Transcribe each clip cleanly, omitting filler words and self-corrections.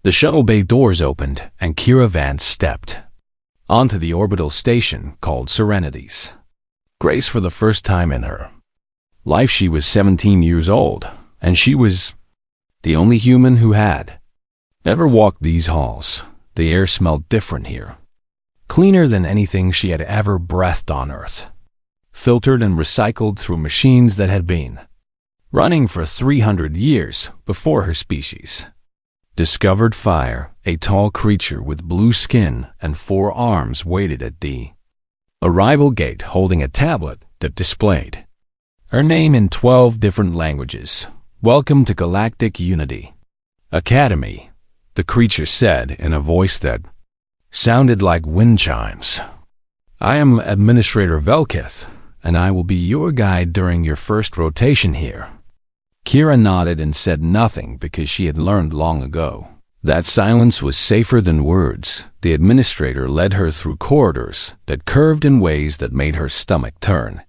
The shuttle bay doors opened, and Kira Vance stepped onto the orbital station called Serenities. Grace for the first time in her life. She was 17 years old, and she was the only human who had ever walked these halls. The air smelled different here, cleaner than anything she had ever breathed on Earth, filtered and recycled through machines that had been running for 300 years before her species discovered fire. A tall creature with blue skin and 4 arms waited at the arrival gate, holding a tablet that displayed her name in 12 different languages. "Welcome to Galactic Unity Academy," the creature said in a voice that sounded like wind chimes. "I am Administrator Velkith, and I will be your guide during your first rotation here." Kira nodded and said nothing because she had learned long ago that silence was safer than words. The administrator led her through corridors that curved in ways that made her stomach turn,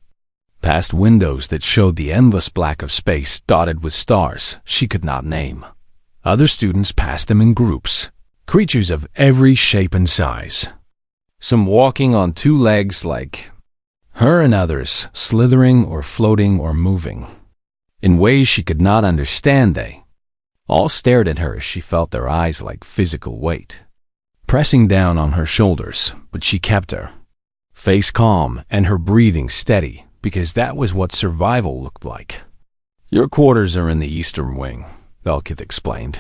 past windows that showed the endless black of space dotted with stars she could not name. Other students passed them in groups, creatures of every shape and size, some walking on 2 legs like her and others slithering or floating or moving in ways she could not understand. They all stared at her as she felt their eyes like physical weight pressing down on her shoulders, but she kept her face calm and her breathing steady because that was what survival looked like. "Your quarters are in the Eastern Wing," Velkith explained.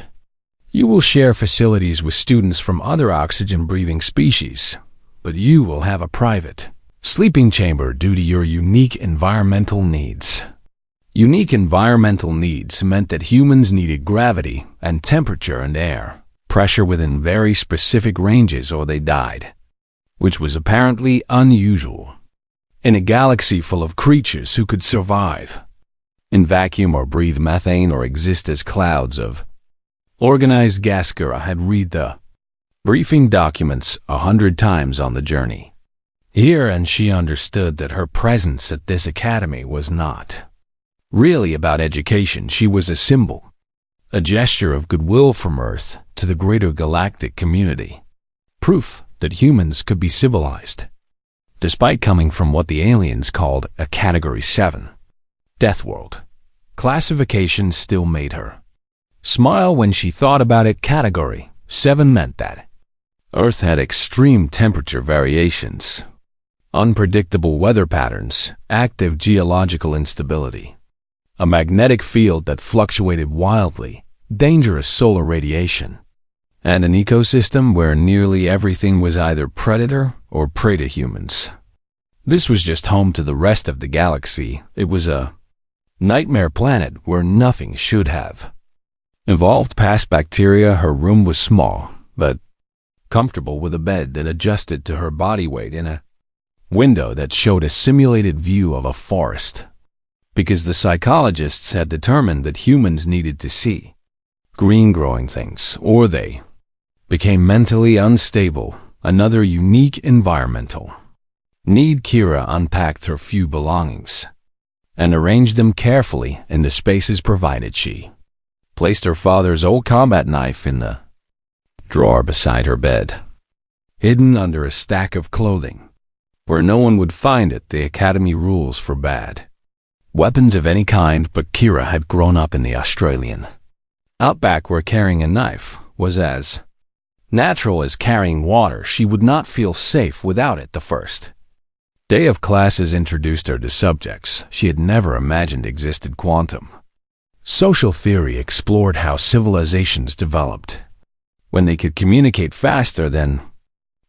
"You will share facilities with students from other oxygen-breathing species, but you will have a private sleeping chamber due to your unique environmental needs." Unique environmental needs meant that humans needed gravity and temperature and air pressure within very specific ranges or they died, which was apparently unusual in a galaxy full of creatures who could survive in vacuum or breathe methane or exist as clouds of organized gas. Kira had read the briefing documents 100 times on the journey here, and she understood that her presence at this academy was not really about education. She was a symbol, a gesture of goodwill from Earth to the greater galactic community, proof that humans could be civilized, despite coming from what the aliens called a Category 7 Deathworld. Classification still made her smile when she thought about it. Category 7 meant that Earth had extreme temperature variations, unpredictable weather patterns, active geological instability, a magnetic field that fluctuated wildly, dangerous solar radiation, and an ecosystem where nearly everything was either predator or prey to humans. This was just home to the rest of the galaxy. It was a nightmare planet where nothing should have evolved past bacteria. Her room was small, but comfortable, with a bed that adjusted to her body weight and a window that showed a simulated view of a forest, because the psychologists had determined that humans needed to see green growing things or they became mentally unstable. Another unique environmental need. Kira unpacked her few belongings and arranged them carefully in the spaces provided. She placed her father's old combat knife in the drawer beside her bed, hidden under a stack of clothing where no one would find it. The academy rules forbade weapons of any kind, but Kira had grown up in the Australian outback where carrying a knife was as natural as carrying water. She would not feel safe without it. The first day of classes introduced her to subjects she had never imagined existed. Quantum social theory explored how civilizations developed when they could communicate faster than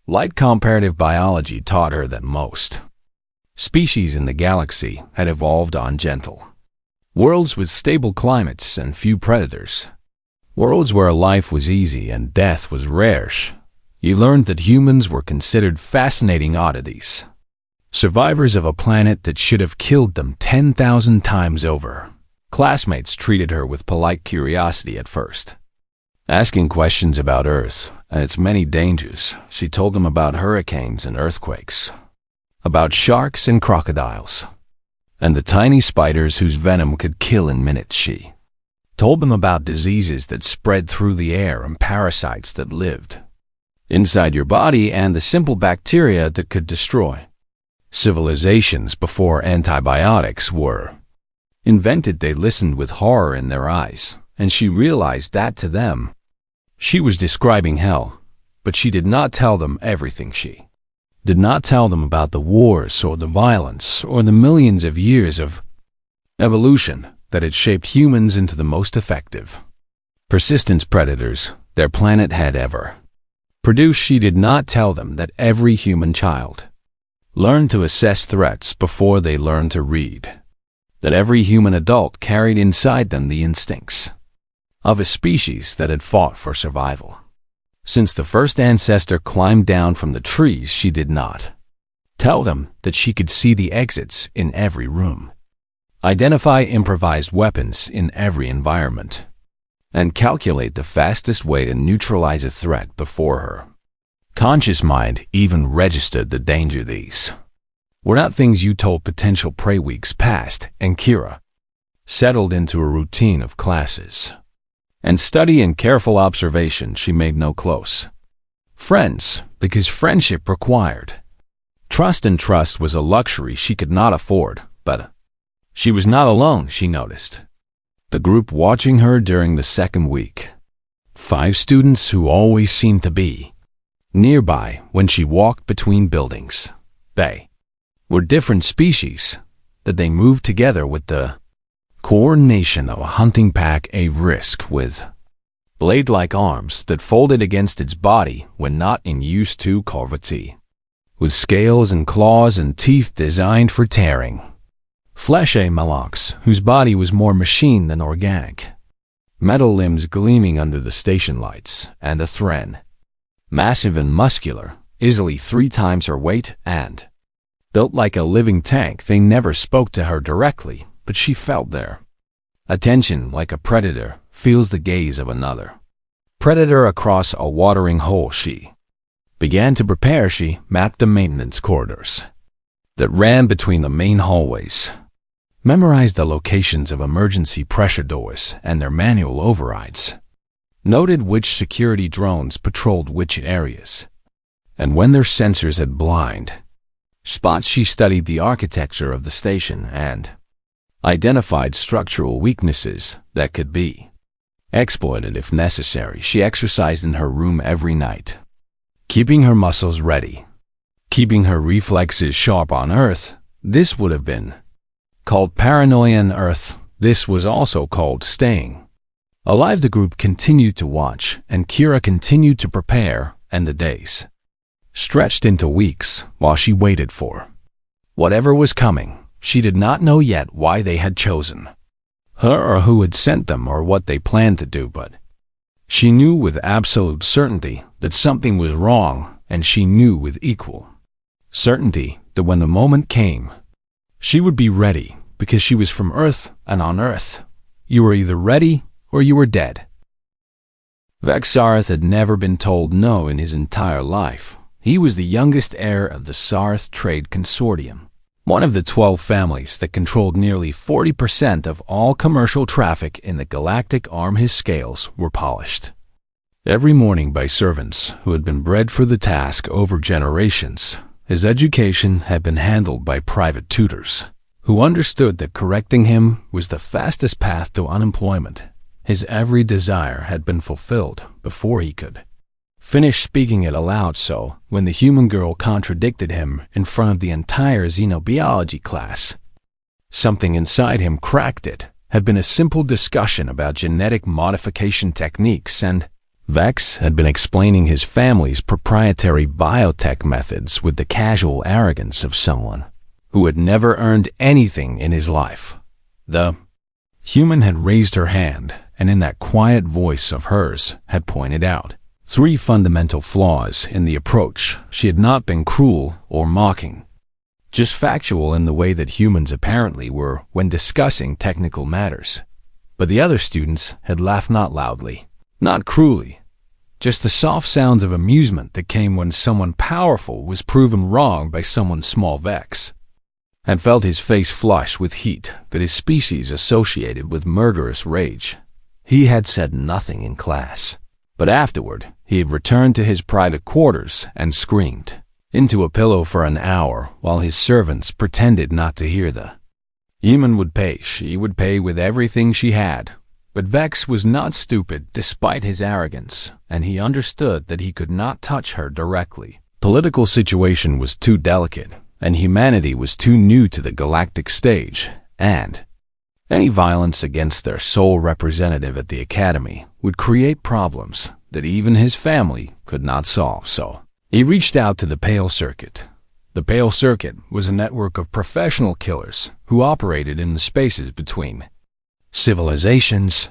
light. Comparative biology taught her that most species in the galaxy had evolved on gentle worlds with stable climates and few predators, worlds where life was easy and death was rare. You learned that humans were considered fascinating oddities, survivors of a planet that should have killed them 10,000 times over. Classmates treated her with polite curiosity at first, asking questions about Earth and its many dangers. She told them about hurricanes and earthquakes, about sharks and crocodiles, and the tiny spiders whose venom could kill in minutes. She told them about diseases that spread through the air and parasites that lived inside your body and the simple bacteria that could destroy civilizations before antibiotics were invented. They listened with horror in their eyes, and she realized that to them, she was describing hell, but she did not tell them everything. She did not tell them about the wars or the violence or the millions of years of evolution that had shaped humans into the most effective, persistent predators their planet had ever produced. She did not tell them that every human child learned to assess threats before they learned to read, that every human adult carried inside them the instincts of a species that had fought for survival since the first ancestor climbed down from the trees. She did not tell them that she could see the exits in every room, identify improvised weapons in every environment, and calculate the fastest way to neutralize a threat before her conscious mind even registered the danger. These were not things you told potential prey. Weeks passed, and Kira settled into a routine of classes and study and careful observation. She made no close friends because friendship required trust, and trust was a luxury she could not afford. But she was not alone. She noticed the group watching her during the second week. 5 students who always seemed to be nearby when she walked between buildings. They were different species, that they moved together with the coordination of a hunting pack, a risk with blade-like arms that folded against its body when not in use, to curvity, with scales and claws and teeth designed for tearing flesh, a Malox whose body was more machine than organic, metal limbs gleaming under the station lights, and a Thren, massive and muscular, easily 3 times her weight, and built like a living tank. They never spoke to her directly, but she felt their attention like a predator feels the gaze of another predator across a watering hole. She began to prepare. She mapped the maintenance corridors that ran between the main hallways, memorized the locations of emergency pressure doors and their manual overrides, noted which security drones patrolled which areas, and when their sensors had blind spots. She studied the architecture of the station and identified structural weaknesses that could be exploited if necessary. She exercised in her room every night, keeping her muscles ready, keeping her reflexes sharp. On Earth, this would have been called paranoia. On Earth, this was also called staying alive. The group continued to watch, and Kira continued to prepare, and the days stretched into weeks while she waited for whatever was coming. She did not know yet why they had chosen her or who had sent them or what they planned to do, but she knew with absolute certainty that something was wrong, and she knew with equal certainty that when the moment came, she would be ready, because she was from Earth, and on Earth, you were either ready or you were dead. Vexarth had never been told no in his entire life. He was the youngest heir of the Sarth Trade Consortium, one of the 12 families that controlled nearly 40% of all commercial traffic in the galactic arm. His scales were polished every morning by servants who had been bred for the task over generations. His education had been handled by private tutors who understood that correcting him was the fastest path to unemployment. His every desire had been fulfilled before he could finish speaking it aloud. So, when the human girl contradicted him in front of the entire xenobiology class, something inside him cracked. It had been a simple discussion about genetic modification techniques, and Vex had been explaining his family's proprietary biotech methods with the casual arrogance of someone who had never earned anything in his life. The human had raised her hand, and in that quiet voice of hers had pointed out 3 fundamental flaws in the approach. She had not been cruel or mocking, just factual in the way that humans apparently were when discussing technical matters. But the other students had laughed, not loudly, not cruelly, just the soft sounds of amusement that came when someone powerful was proven wrong by someone small. Vex had felt his face flush with heat that his species associated with murderous rage. He had said nothing in class, but afterward he had returned to his private quarters and screamed into a pillow for an hour while his servants pretended not to hear the human would pay. She would pay with everything she had. But Vex was not stupid despite his arrogance, and he understood that he could not touch her directly. Political situation was too delicate, and humanity was too new to the galactic stage, and any violence against their sole representative at the Academy would create problems that even his family could not solve. So he reached out to the Pale Circuit. The Pale Circuit was a network of professional killers who operated in the spaces between civilizations,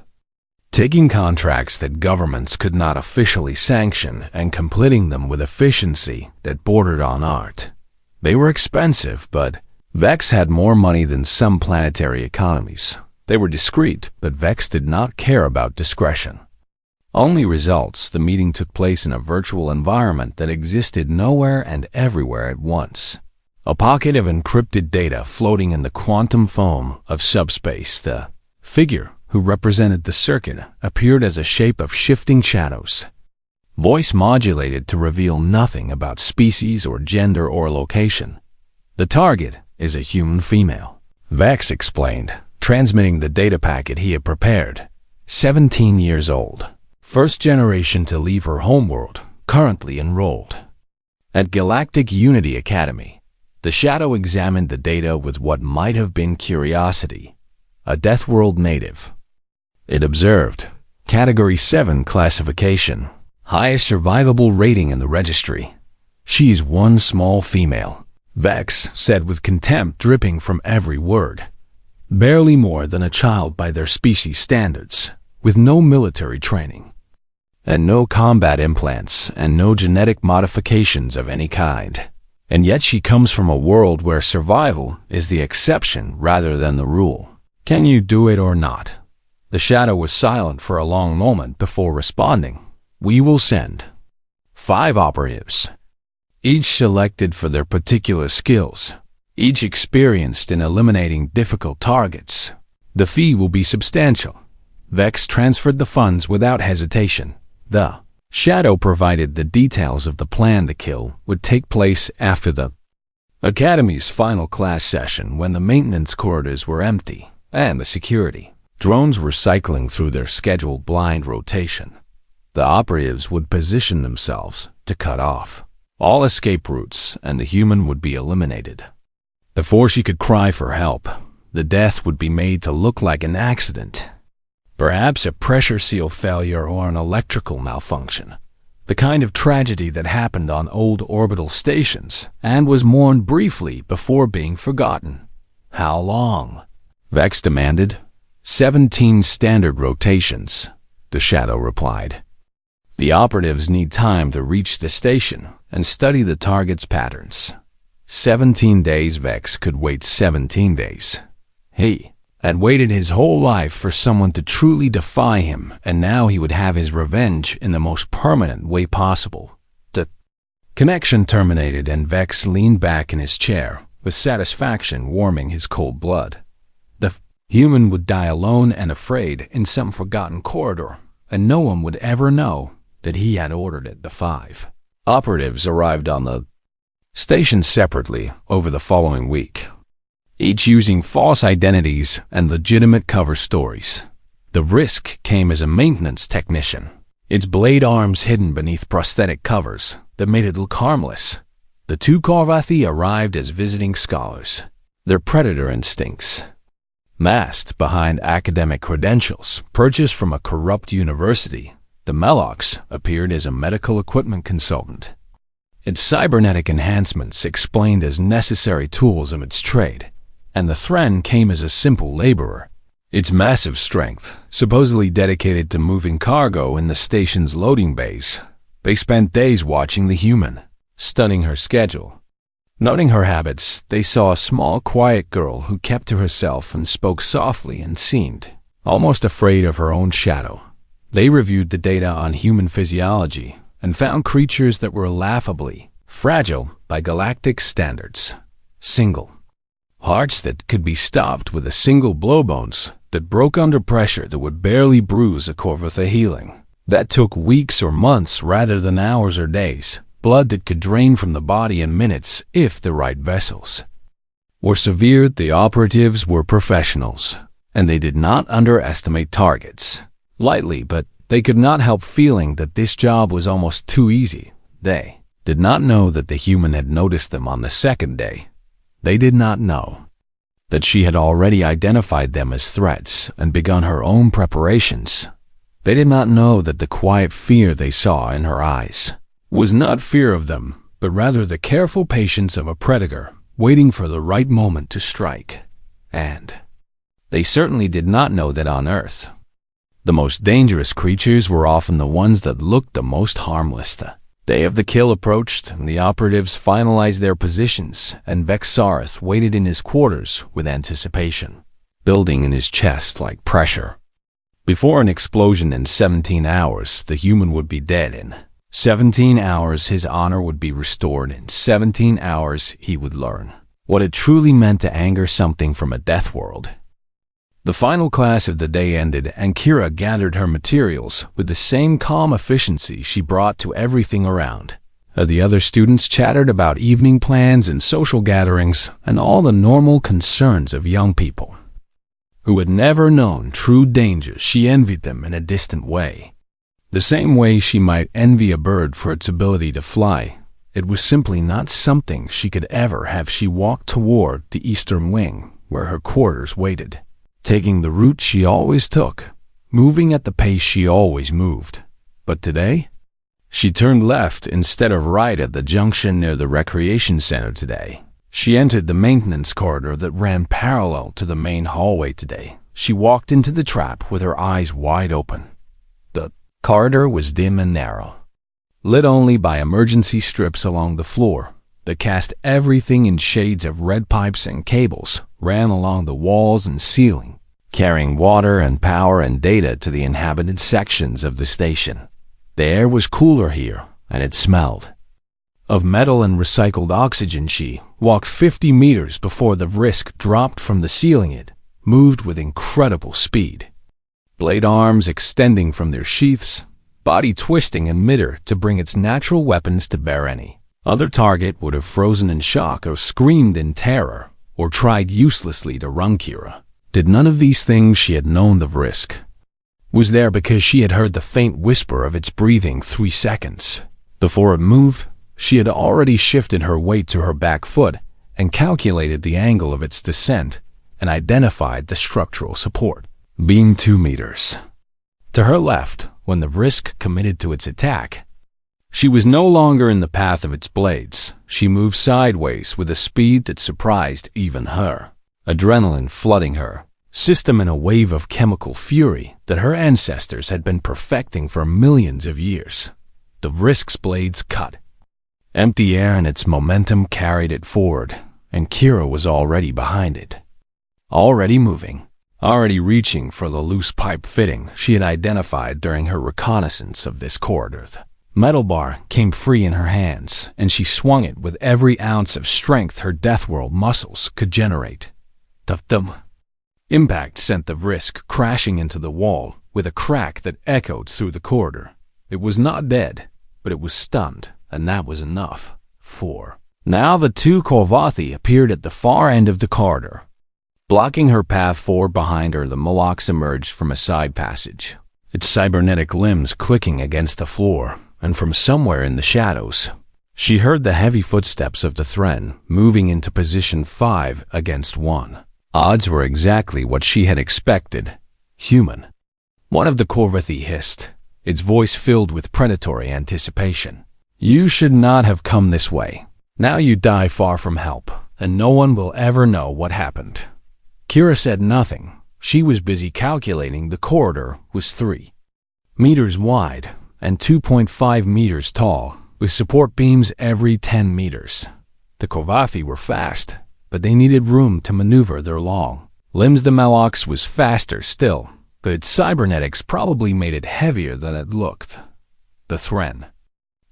taking contracts that governments could not officially sanction and completing them with efficiency that bordered on art. They were expensive, but Vex had more money than some planetary economies. They were discreet, but Vex did not care about discretion. Only results. The meeting took place in a virtual environment that existed nowhere and everywhere at once. A pocket of encrypted data floating in the quantum foam of subspace. The figure who represented the circuit appeared as a shape of shifting shadows, voice modulated to reveal nothing about species or gender or location. The target is a human female, Vex explained, transmitting the data packet he had prepared. 17 years old, first generation to leave her homeworld, currently enrolled at Galactic Unity Academy. The shadow examined the data with what might have been curiosity. A Deathworld native. It observed Category 7 classification, highest survivable rating in the registry. She's one small female, Vex said with contempt dripping from every word. Barely more than a child by their species standards, with no military training, and no combat implants, and no genetic modifications of any kind. And yet she comes from a world where survival is the exception rather than the rule. Can you do it or not? The shadow was silent for a long moment before responding. We will send 5 operatives, each selected for their particular skills, each experienced in eliminating difficult targets. The fee will be substantial. Vex transferred the funds without hesitation. The shadow provided the details of the plan. The kill would take place after the Academy's final class session, when the maintenance corridors were empty and the security drones were cycling through their scheduled blind rotation. The operatives would position themselves to cut off all escape routes, and the human would be eliminated. Before she could cry for help, the death would be made to look like an accident. Perhaps a pressure seal failure or an electrical malfunction. The kind of tragedy that happened on old orbital stations and was mourned briefly before being forgotten. How long? Vex demanded. 17 standard rotations, the shadow replied. The operatives need time to reach the station and study the target's patterns. 17 days. Vex could wait 17 days. He had waited his whole life for someone to truly defy him, and now he would have his revenge in the most permanent way possible. The connection terminated, and Vex leaned back in his chair, with satisfaction warming his cold blood. The human would die alone and afraid in some forgotten corridor, and no one would ever know that he had ordered it. The 5 operatives arrived on the station separately over the following week, each using false identities and legitimate cover stories. The risk came as a maintenance technician, its blade arms hidden beneath prosthetic covers that made it look harmless. The 2 Korvathi arrived as visiting scholars, their predator instincts masked behind academic credentials purchased from a corrupt university. The Melox appeared as a medical equipment consultant, its cybernetic enhancements explained as necessary tools of its trade, and the Thren came as a simple laborer, its massive strength supposedly dedicated to moving cargo in the station's loading bays. They spent days watching the human, studying her schedule. Noting her habits, they saw a small, quiet girl who kept to herself and spoke softly and seemed almost afraid of her own shadow. They reviewed the data on human physiology and found creatures that were laughably fragile by galactic standards. Single hearts that could be stopped with a single blowbones. that broke under pressure that would barely bruise a Corvatha healing. That took weeks or months rather than hours or days. Blood that could drain from the body in minutes if the right vessels were severed. The operatives were professionals, and they did not underestimate targets lightly, but they could not help feeling that this job was almost too easy. They did not know that the human had noticed them on the second day. They did not know that she had already identified them as threats and begun her own preparations. They did not know that the quiet fear they saw in her eyes was not fear of them, but rather the careful patience of a predator waiting for the right moment to strike. And they certainly did not know that on Earth, the most dangerous creatures were often the ones that looked the most harmless. The day of the kill approached, and the operatives finalized their positions, and Vexareth waited in his quarters with anticipation, building in his chest like pressure. Before an explosion in 17 hours, the human would be dead. In 17 hours, his honor would be restored. In 17 hours, he would learn what it truly meant to anger something from a Deathworld. The final class of the day ended, and Kira gathered her materials with the same calm efficiency she brought to everything around. The other students chattered about evening plans and social gatherings and all the normal concerns of young people who had never known true danger. She envied them in a distant way. The same way she might envy a bird for its ability to fly. It was simply not something she could ever have. She walked toward the eastern wing, where her quarters waited, taking the route she always took, moving at the pace she always moved. But today, she turned left instead of right at the junction near the recreation center today. She entered the maintenance corridor that ran parallel to the main hallway today. She walked into the trap with her eyes wide open. The corridor was dim and narrow, lit only by emergency strips along the floor that cast everything in shades of red. Pipes and cables ran along the walls and ceiling, carrying water and power and data to the inhabited sections of the station. The air was cooler here, and it smelled of metal and recycled oxygen. She walked 50 meters before the Vrisk dropped from the ceiling. It moved with incredible speed, blade arms extending from their sheaths, body twisting in midair to bring its natural weapons to bear. Any other target would have frozen in shock or screamed in terror or tried uselessly to run. Kira did none of these things. She had known the Vrisk was there because she had heard the faint whisper of its breathing 3 seconds before it moved. She had already shifted her weight to her back foot and calculated the angle of its descent and identified the structural support beam 2 meters to her left. When the Vrisk committed to its attack, she was no longer in the path of its blades. She moved sideways with a speed that surprised even her, adrenaline flooding her system in a wave of chemical fury that her ancestors had been perfecting for millions of years. The Vrisk's blades cut empty air, and its momentum carried it forward, and Kira was already behind it, already moving, already reaching for the loose pipe fitting she had identified during her reconnaissance of this corridor. The metal bar came free in her hands, and she swung it with every ounce of strength her Deathworld muscles could generate. The impact sent the Vrisk crashing into the wall with a crack that echoed through the corridor. It was not dead, but it was stunned, and that was enough. Now the 2 Corvathi appeared at the far end of the corridor, blocking her path forward. Behind her, the Molochs emerged from a side passage, its cybernetic limbs clicking against the floor, and from somewhere in the shadows, she heard the heavy footsteps of the Thren moving into position 5 against 1. Odds were exactly what she had expected. Human. One of the Corvathi hissed, its voice filled with predatory anticipation. You should not have come this way. Now you die far from help, and no one will ever know what happened. Kira said nothing. She was busy calculating. The corridor was 3 meters wide and 2.5 meters tall, with support beams every 10 meters. The Corvathi were fast, but they needed room to maneuver their long limbs. The Molochs was faster still, but its cybernetics probably made it heavier than it looked. The Thren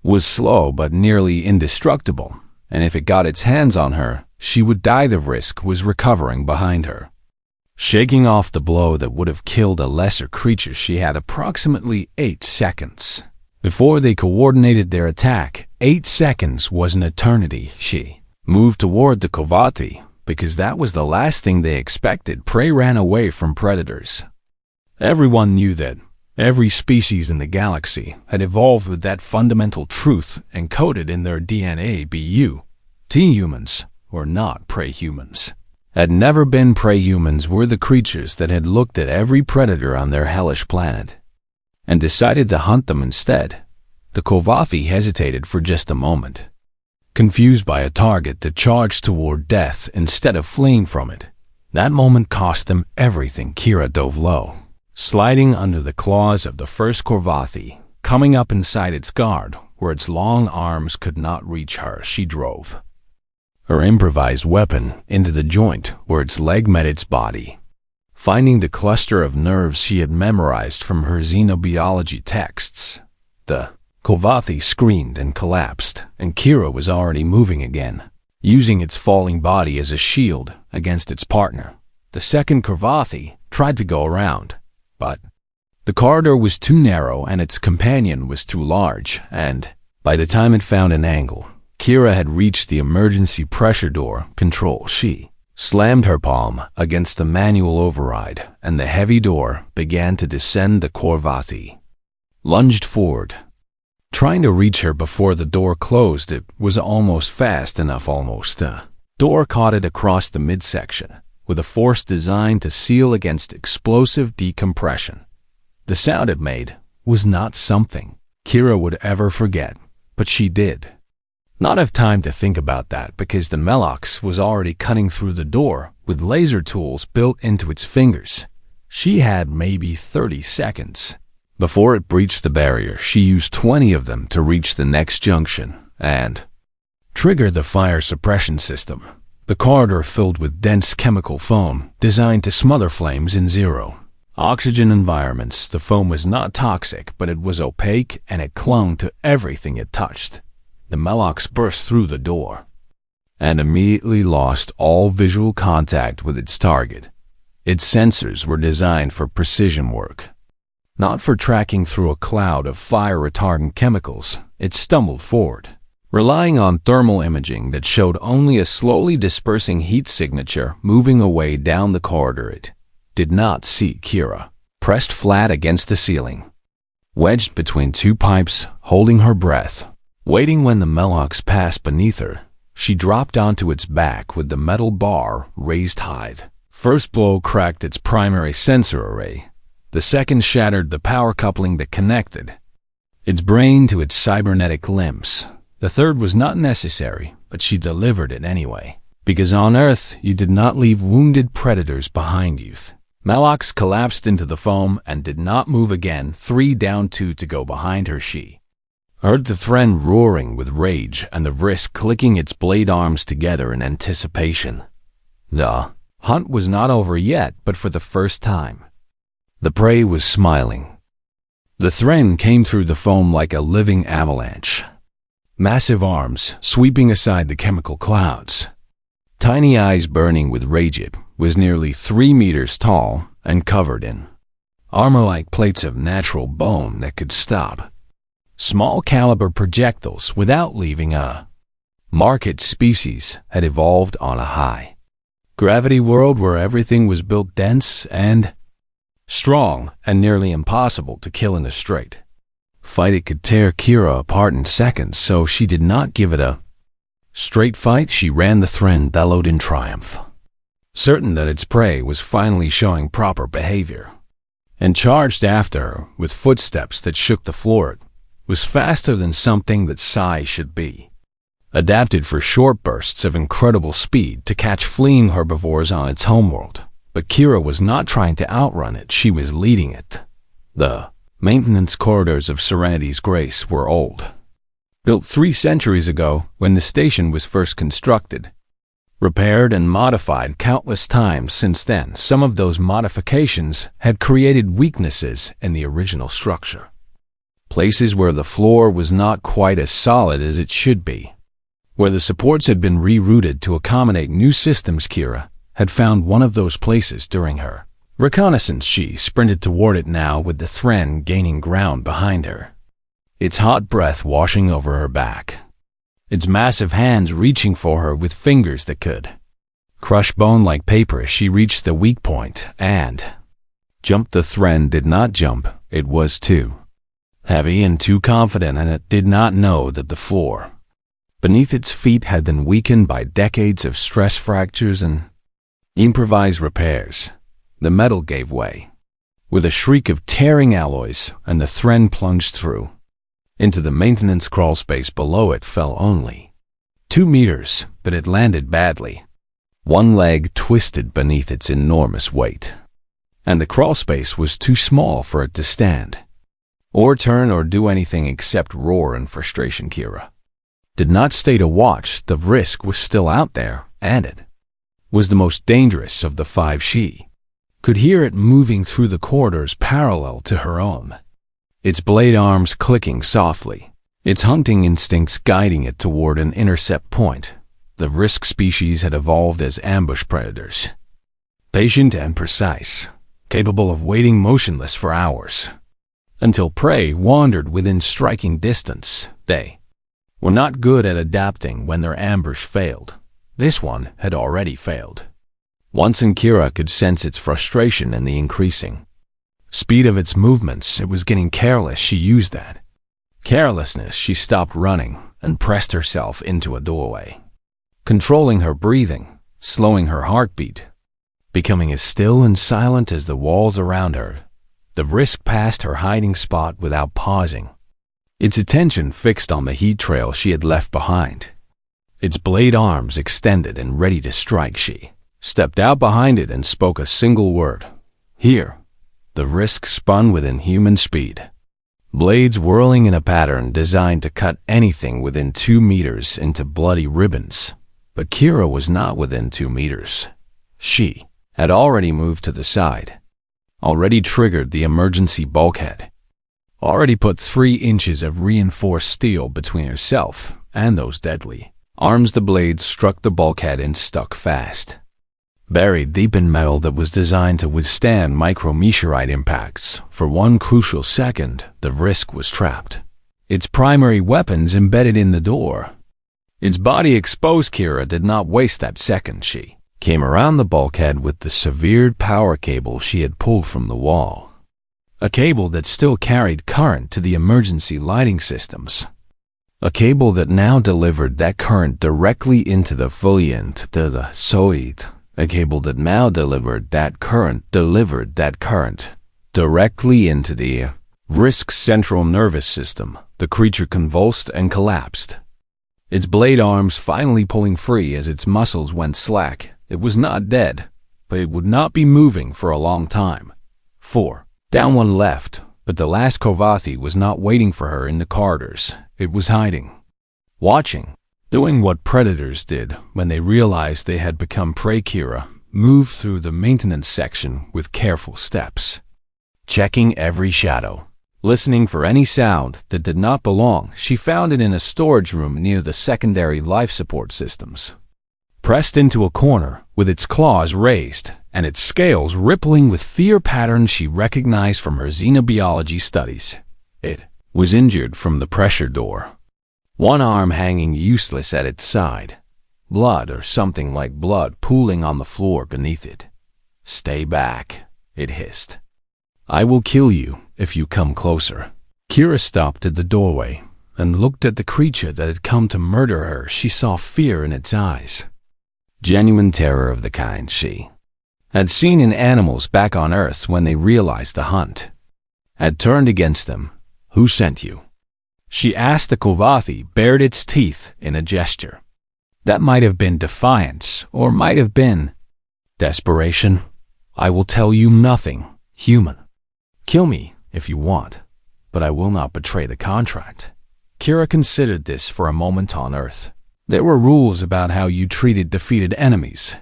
was slow but nearly indestructible, and if it got its hands on her, she would die. The Vrisk was recovering behind her, Shaking off the blow that would have killed a lesser creature, she had approximately 8 seconds before they coordinated their attack. 8 seconds was an eternity. She moved toward the Kovati because that was the last thing they expected. Prey ran away from predators. Everyone knew that every species in the galaxy had evolved with that fundamental truth encoded in their DNA. T-humans were not prey humans. Had never been prey humans were the creatures that had looked at every predator on their hellish planet and decided to hunt them instead. The Kovati hesitated for just a moment, confused by a target that charged toward death instead of fleeing from it. That moment cost them everything. Kira dove low, sliding under the claws of the first Kovati, coming up inside its guard where its long arms could not reach her. She drove her improvised weapon into the joint where its leg met its body. Finding the cluster of nerves she had memorized from her xenobiology texts, the Kovati screamed and collapsed, and Kira was already moving again, using its falling body as a shield against its partner. The second Kovati tried to go around, but the corridor was too narrow and its companion was too large, and by the time it found an angle, Kira had reached the emergency pressure door control. She slammed her palm against the manual override, and the heavy door began to descend. The Kovati lunged forward, trying to reach her before the door closed. It was almost fast enough. Door caught it across the midsection with a force designed to seal against explosive decompression. The sound it made was not something Kira would ever forget, but she did not have time to think about that because the Melox was already cutting through the door with laser tools built into its fingers. She had maybe 30 seconds before it breached the barrier. She used 20 of them to reach the next junction and trigger the fire suppression system. The corridor filled with dense chemical foam designed to smother flames in zero oxygen environments. The foam was not toxic, but it was opaque and it clung to everything it touched. The Melox burst through the door and immediately lost all visual contact with its target. Its sensors were designed for precision work, not for tracking through a cloud of fire-retardant chemicals. It stumbled forward, relying on thermal imaging that showed only a slowly dispersing heat signature moving away down the corridor. It did not see Kira, pressed flat against the ceiling, wedged between two pipes, holding her breath, waiting. When the Melox passed beneath her, she dropped onto its back with the metal bar raised high. First blow cracked its primary sensor array. The second shattered the power coupling that connected its brain to its cybernetic limbs. The third was not necessary, but she delivered it anyway, because on Earth you did not leave wounded predators behind you. Melox collapsed into the foam and did not move again. 3 down, 2 to go behind her. She heard the Thren roaring with rage and the Vrisk clicking its blade arms together in anticipation. The hunt was not over yet, but for the first time, the prey was smiling. The Thren came through the foam like a living avalanche, massive arms sweeping aside the chemical clouds, tiny eyes burning with rage. It was nearly 3 meters tall and covered in armor-like plates of natural bone that could stop small caliber projectiles without leaving a mark. Its species had evolved on a high gravity world where everything was built dense and strong and nearly impossible to kill in a straight fight. It could tear Kira apart in seconds, so she did not give it a straight fight. She ran. The Thren bellowed in triumph, certain that its prey was finally showing proper behavior, and charged after her with footsteps that shook the floor. It was faster than something that Sci should be, adapted for short bursts of incredible speed to catch fleeing herbivores on its homeworld. But Kira was not trying to outrun it, she was leading it. The maintenance corridors of Serenity's Grace were old, built 3 centuries ago when the station was first constructed, repaired and modified countless times since then. Some of those modifications had created weaknesses in the original structure, places where the floor was not quite as solid as it should be, where the supports had been rerouted to accommodate new systems. Kira had found one of those places during her reconnaissance. She sprinted toward it now with the Thren gaining ground behind her, its hot breath washing over her back, its massive hands reaching for her with fingers that could crush bone like paper as she reached the weak point and jumped. The Thren did not jump. It was too heavy and too confident, and it did not know that the floor beneath its feet had been weakened by decades of stress fractures and improvised repairs. The metal gave way with a shriek of tearing alloys, and the Thren plunged through into the maintenance crawl space below. It fell only 2 meters, but it landed badly. One leg twisted beneath its enormous weight, and the crawl space was too small for it to stand or turn or do anything except roar in frustration. Kira did not stay to watch. The risk was still out there, and it was the most dangerous of the 5. She could hear it moving through the corridors parallel to her own, its blade arms clicking softly, its hunting instincts guiding it toward an intercept point. The risk species had evolved as ambush predators, patient and precise, capable of waiting motionless for hours until prey wandered within striking distance. They were not good at adapting when their ambush failed. This one had already failed once, and Kira could sense its frustration in the increasing speed of its movements. It was getting careless. She used that carelessness. She stopped running and pressed herself into a doorway, controlling her breathing, slowing her heartbeat, becoming as still and silent as the walls around her. The risk passed her hiding spot without pausing, its attention fixed on the heat trail she had left behind, its blade arms extended and ready to strike. She stepped out behind it and spoke a single word. Here. The risk spun with inhuman speed, blades whirling in a pattern designed to cut anything within 2 meters into bloody ribbons. But Kira was not within 2 meters. She had already moved to the side, already triggered the emergency bulkhead, already put 3 inches of reinforced steel between herself and those deadly arms. The blades struck the bulkhead and stuck fast, buried deep in metal that was designed to withstand micrometeorite impacts. For one crucial second, the risk was trapped, its primary weapons embedded in the door, its body exposed. Kira did not waste that second. She came around the bulkhead with the severed power cable she had pulled from the wall, a cable that still carried current to the emergency lighting systems, a cable that now delivered that current directly into the Foliant to the Soit, a cable that now delivered that current directly into the Risk's central nervous system. The creature convulsed and collapsed, its blade arms finally pulling free as its muscles went slack. It was not dead, but it would not be moving for a long time. 4 down, 1 left, but the last Kovathi was not waiting for her in the corridors. It was hiding, watching, doing what predators did when they realized they had become prey. Kira moved through the maintenance section with careful steps, checking every shadow, listening for any sound that did not belong. She found it in a storage room near the secondary life support systems, pressed into a corner with its claws raised and its scales rippling with fear patterns she recognized from her xenobiology studies. It was injured from the pressure door, one arm hanging useless at its side, blood or something like blood pooling on the floor beneath it. "Stay back," it hissed. "I will kill you if you come closer." Kira stopped at the doorway and looked at the creature that had come to murder her. She saw fear in its eyes, genuine terror of the kind she had seen in animals back on Earth when they realized the hunt had turned against them. "Who sent you?" she asked. The Kovathi bared its teeth in a gesture that might have been defiance or might have been desperation. "I will tell you nothing, human. Kill me if you want, but I will not betray the contract." Kira considered this for a moment. On Earth, there were rules about how you treated defeated enemies,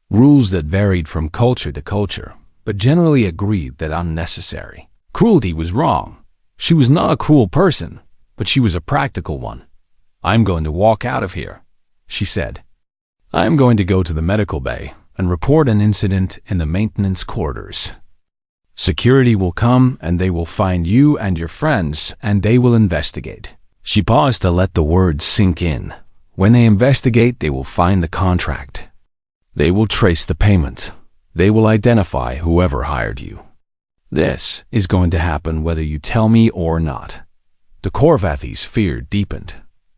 rules that varied from culture to culture, but generally agreed that unnecessary cruelty was wrong. She was not a cruel person, but she was a practical one. "I'm going to walk out of here," she said. "I'm going to go to the medical bay. and report an incident in the maintenance quarters. Security will come and they will find you and your friends and they will investigate." She paused to let the words sink in. "When they investigate, they will find the contract. They will trace the payment. They will identify whoever hired you. This is going to happen whether you tell me or not." The Korvathi's fear deepened.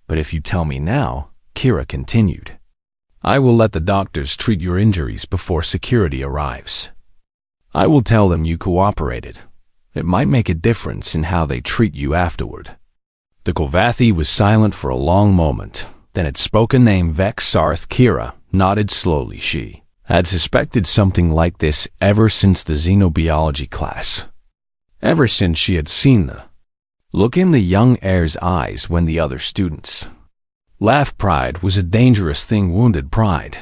"But if you tell me now," Kira continued, "I will let the doctors treat your injuries before security arrives. I will tell them you cooperated. It might make a difference in how they treat you afterward." The Korvathi was silent for a long moment. Then it spoke a name. Vex Sarth. Kira nodded slowly. She had suspected something like this ever since the xenobiology class. Ever since she had seen the look in the young heir's eyes when the other students laughed. Pride was a dangerous thing. Wounded pride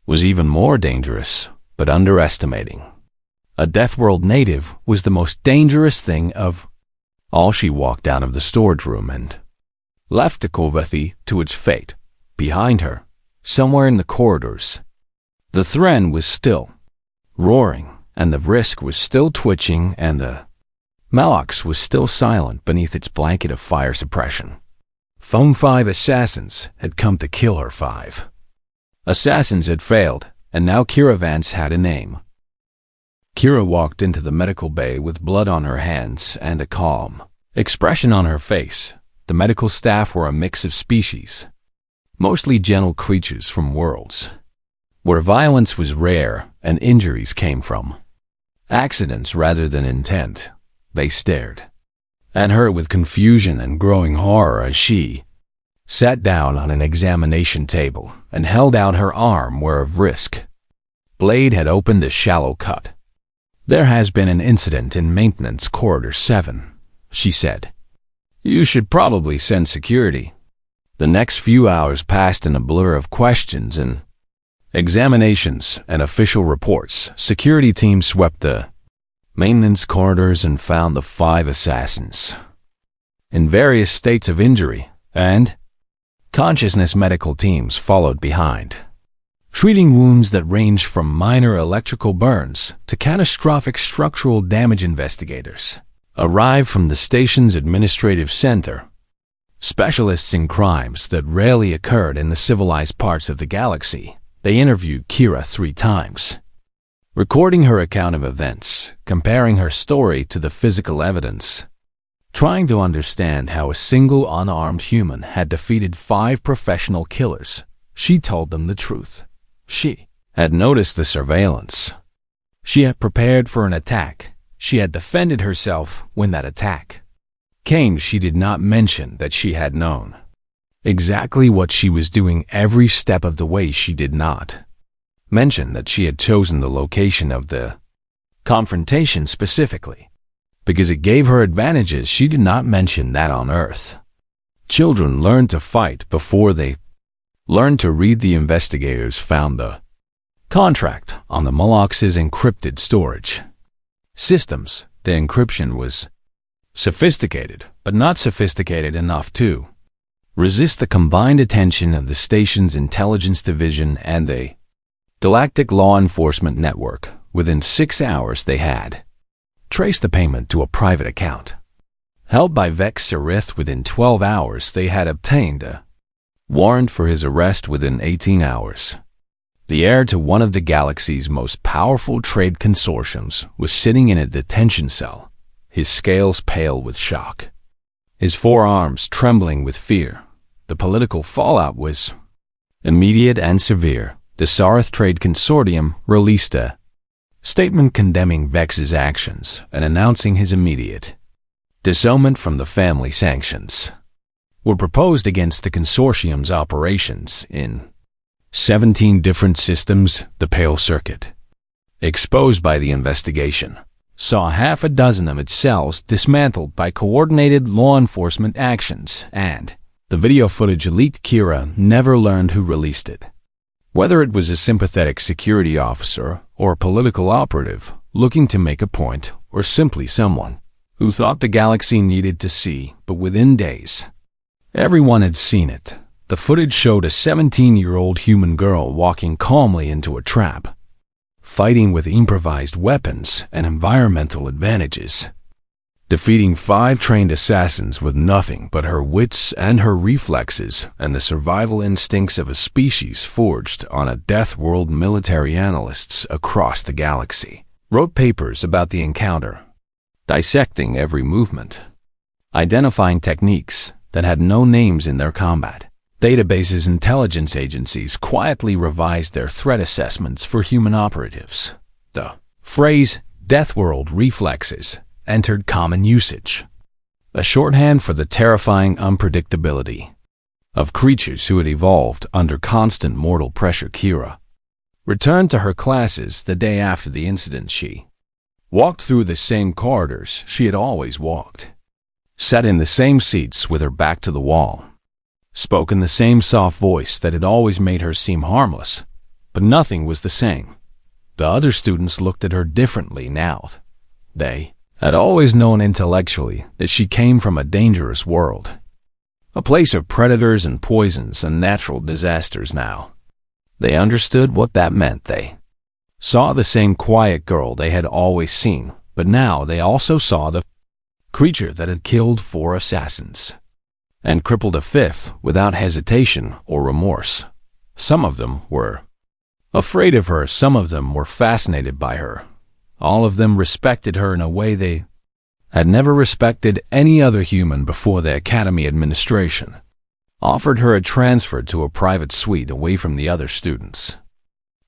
was even more dangerous, but underestimating a Deathworld native was the most dangerous thing of all. She walked out of the storage room and left the Korvathi to its fate. Behind her, somewhere in the corridors, the Thren was still roaring, and the Vrisk was still twitching, and the Malox was still silent beneath its blanket of fire suppression. 5 assassins had come to kill her. 5 assassins had failed, and now Kira Vance had a name. Kira walked into the medical bay with blood on her hands and a calm expression on her face. The medical staff were a mix of species, mostly gentle creatures from worlds where violence was rare and injuries came from accidents rather than intent. They stared at her with confusion and growing horror as she sat down on an examination table and held out her arm where a Vrisk blade had opened a shallow cut. "There has been an incident in Maintenance Corridor 7, she said. "You should probably send security." The next few hours passed in a blur of questions and examinations and official reports. Security teams swept the maintenance corridors and found the 5 assassins in various states of injury, and consciousness. Medical teams followed behind, treating wounds that ranged from minor electrical burns to catastrophic structural damage. Investigators arrived from the station's administrative center, specialists in crimes that rarely occurred in the civilized parts of the galaxy. They interviewed Kira 3 times, recording her account of events, comparing her story to the physical evidence, trying to understand how a single unarmed human had defeated 5 professional killers. She told them the truth. She had noticed the surveillance. She had prepared for an attack. She had defended herself when that attack came. She did not mention that she had known exactly what she was doing every step of the way. She did not mention that she had chosen the location of the confrontation specifically because it gave her advantages. She did not mention that on Earth children learned to fight before they learned to read. The investigators found the contract on the Moloch's encrypted storage systems. The encryption was sophisticated, but not sophisticated enough to resist the combined attention of the station's intelligence division and the Galactic Law Enforcement Network. Within 6 hours, they had traced the payment to a private account held by Vex Sarith. Within 12 hours, they had obtained a warrant for his arrest. Within 18 hours, the heir to one of the galaxy's most powerful trade consortiums was sitting in a detention cell, his scales pale with shock, his forearms trembling with fear. The political fallout was immediate and severe. The Sarith Trade Consortium released a statement condemning Vex's actions and announcing his immediate disownment from the family. Sanctions were proposed against the consortium's operations in 17 different systems. The Pale Circuit, exposed by the investigation, saw 6 of its cells dismantled by coordinated law enforcement actions, and the video footage leaked. Kira never learned who released it. Whether it was a sympathetic security officer or a political operative looking to make a point, or simply someone who thought the galaxy needed to see, but within days, everyone had seen it. The footage showed a 17-year-old human girl walking calmly into a trap. fighting with improvised weapons and environmental advantages, defeating 5 trained assassins with nothing but her wits and her reflexes and the survival instincts of a species forged on a Deathworld. Military analysts across the galaxy wrote papers about the encounter, dissecting every movement, identifying techniques that had no names in their combat. Databases intelligence agencies quietly revised their threat assessments for human operatives. The phrase Deathworld reflexes entered common usage, a shorthand for the terrifying unpredictability of creatures who had evolved under constant mortal pressure. Kira returned to her classes the day after the incident. She walked through the same corridors she had always walked, sat in the same seats with her back to the wall, spoke in the same soft voice that had always made her seem harmless, but nothing was the same. The other students looked at her differently now. They had always known intellectually that she came from a dangerous world, a place of predators and poisons and natural disasters. Now they understood what that meant. They saw the same quiet girl they had always seen, but now they also saw the creature that had killed 4 assassins and crippled a 5th without hesitation or remorse. Some of them were afraid of her, some of them were fascinated by her. All of them respected her in a way they had never respected any other human before. The Academy administration offered her a transfer to a private suite away from the other students,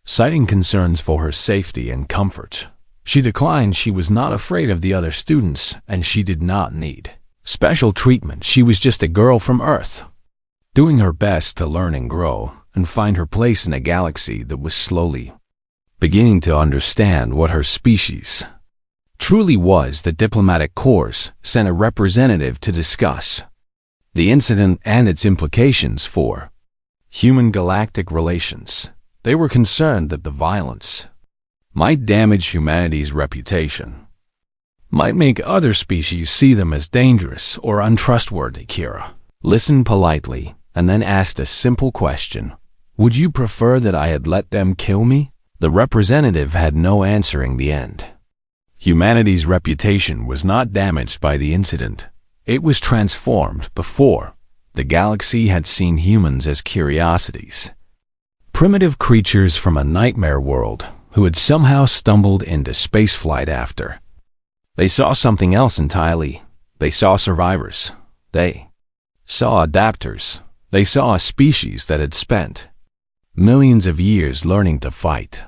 citing concerns for her safety and comfort. She declined. She was not afraid of the other students, and she did not need special treatment. She was just a girl from Earth, doing her best to learn and grow and find her place in a galaxy that was slowly beginning to understand what her species truly was. The diplomatic corps sent a representative to discuss the incident and its implications for human-galactic relations. They were concerned that the violence might damage humanity's reputation, might make other species see them as dangerous or untrustworthy. Kira listened politely and then asked a simple question. Would you prefer that I had let them kill me? The representative had no answer in the end. Humanity's reputation was not damaged by the incident. It was transformed. Before, the galaxy had seen humans as curiosities, primitive creatures from a nightmare world who had somehow stumbled into spaceflight after. They saw something else entirely. They saw survivors. They saw adapters. They saw a species that had spent millions of years learning to fight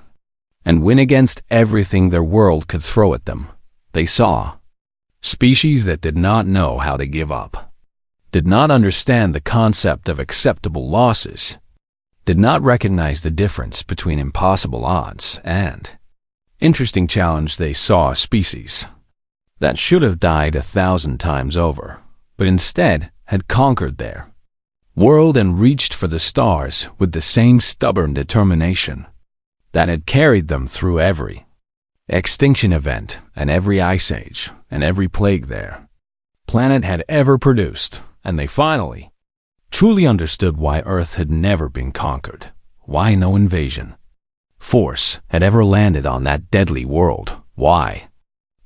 and win against everything their world could throw at them. They saw species that did not know how to give up, did not understand the concept of acceptable losses, did not recognize the difference between impossible odds and interesting challenge. They saw a species that should have died 1,000 times over, but instead had conquered their world and reached for the stars with the same stubborn determination that had carried them through every extinction event and every ice age and every plague their planet had ever produced. And they finally truly understood why Earth had never been conquered, why no invasion force had ever landed on that deadly world, why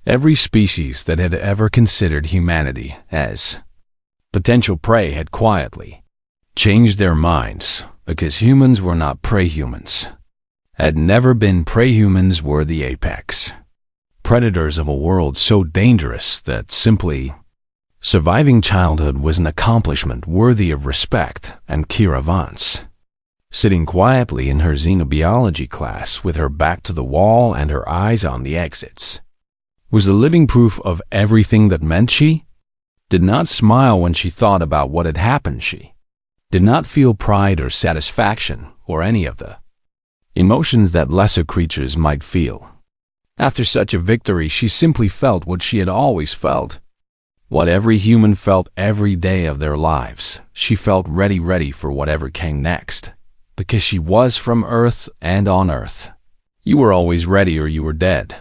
every species that had ever considered humanity as potential prey had quietly changed their minds, because humans were not prey-humans, had never been. Prey-humans were the apex predators of a world so dangerous that simply surviving childhood was an accomplishment worthy of respect. And Kira Vance, sitting quietly in her xenobiology class with her back to the wall and her eyes on the exits, was the living proof of everything that meant. She did not smile when she thought about what had happened. She did not feel pride or satisfaction or any of the emotions that lesser creatures might feel. After such a victory, she simply felt what she had always felt, what every human felt every day of their lives. She felt ready for whatever came next, because she was from Earth, and on Earth, you were always ready or you were dead.